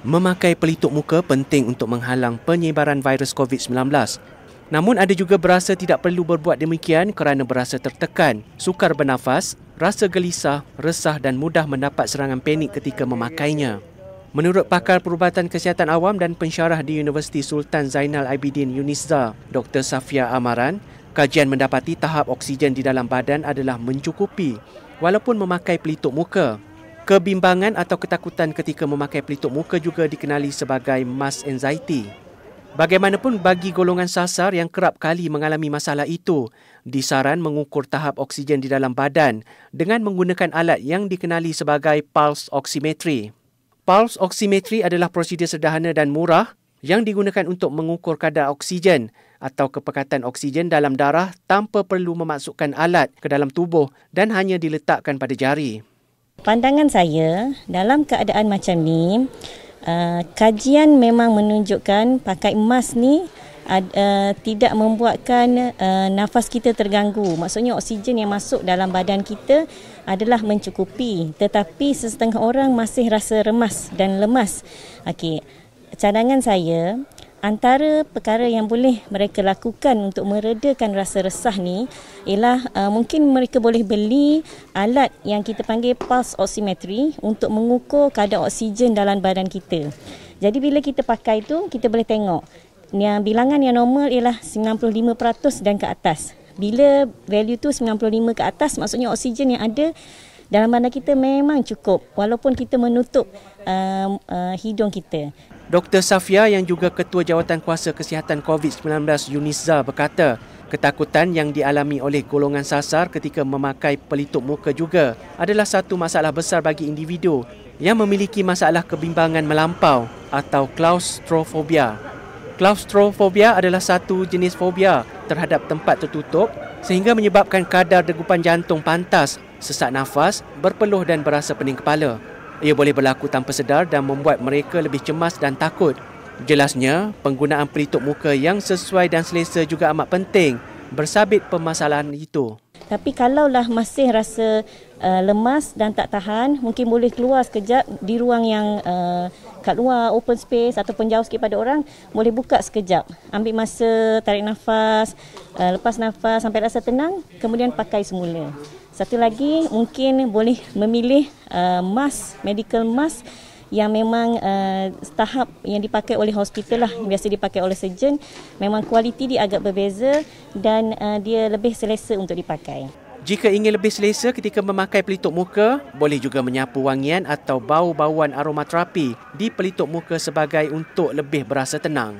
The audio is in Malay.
Memakai pelitup muka penting untuk menghalang penyebaran virus COVID-19. Namun ada juga berasa tidak perlu berbuat demikian kerana berasa tertekan, sukar bernafas, rasa gelisah, resah dan mudah mendapat serangan panik ketika memakainya. Menurut pakar perubatan kesihatan awam dan pensyarah di Universiti Sultan Zainal Abidin UNISZA, Dr. Safia Amaran, kajian mendapati tahap oksigen di dalam badan adalah mencukupi walaupun memakai pelitup muka. Kebimbangan atau ketakutan ketika memakai pelitup muka juga dikenali sebagai mask anxiety. Bagaimanapun bagi golongan sasar yang kerap kali mengalami masalah itu, disaran mengukur tahap oksigen di dalam badan dengan menggunakan alat yang dikenali sebagai pulse oximetry. Pulse oximetry adalah prosedur sederhana dan murah yang digunakan untuk mengukur kadar oksigen atau kepekatan oksigen dalam darah tanpa perlu memasukkan alat ke dalam tubuh dan hanya diletakkan pada jari. Pandangan saya, dalam keadaan macam ni, kajian memang menunjukkan pakai mask ni tidak membuatkan nafas kita terganggu. Maksudnya oksigen yang masuk dalam badan kita adalah mencukupi. Tetapi sesetengah orang masih rasa remas dan lemas. Okey, cadangan saya, antara perkara yang boleh mereka lakukan untuk meredakan rasa resah ni ialah mungkin mereka boleh beli alat yang kita panggil pulse oximetry untuk mengukur kadar oksigen dalam badan kita. Jadi bila kita pakai tu, kita boleh tengok yang bilangan yang normal ialah 95% dan ke atas. Bila value tu 95 ke atas, maksudnya oksigen yang ada dalam badan kita memang cukup walaupun kita menutup hidung kita. Dr. Safia yang juga Ketua Jawatankuasa Kesihatan COVID-19 UNISZA berkata, ketakutan yang dialami oleh golongan sasar ketika memakai pelitup muka juga adalah satu masalah besar bagi individu yang memiliki masalah kebimbangan melampau atau klaustrofobia. Klaustrofobia adalah satu jenis fobia terhadap tempat tertutup sehingga menyebabkan kadar degupan jantung pantas, sesak nafas, berpeluh dan berasa pening kepala. Ia boleh berlaku tanpa sedar dan membuat mereka lebih cemas dan takut. Jelasnya, penggunaan pelitup muka yang sesuai dan selesa juga amat penting bersabit permasalahan itu. Tapi kalaulah masih rasa lemas dan tak tahan, mungkin boleh keluar sekejap di ruang yang kat luar, open space ataupun jauh sikit pada orang, boleh buka sekejap. Ambil masa, tarik nafas, lepas nafas sampai rasa tenang, kemudian pakai semula. Satu lagi, mungkin boleh memilih mask, medical mask yang memang tahap yang dipakai oleh hospital lah, biasa dipakai oleh surgeon. Memang kualiti dia agak berbeza dan dia lebih selesa untuk dipakai. Jika ingin lebih selesa ketika memakai pelitup muka, boleh juga menyapu wangian atau bau-bauan aromaterapi di pelitup muka sebagai untuk lebih berasa tenang.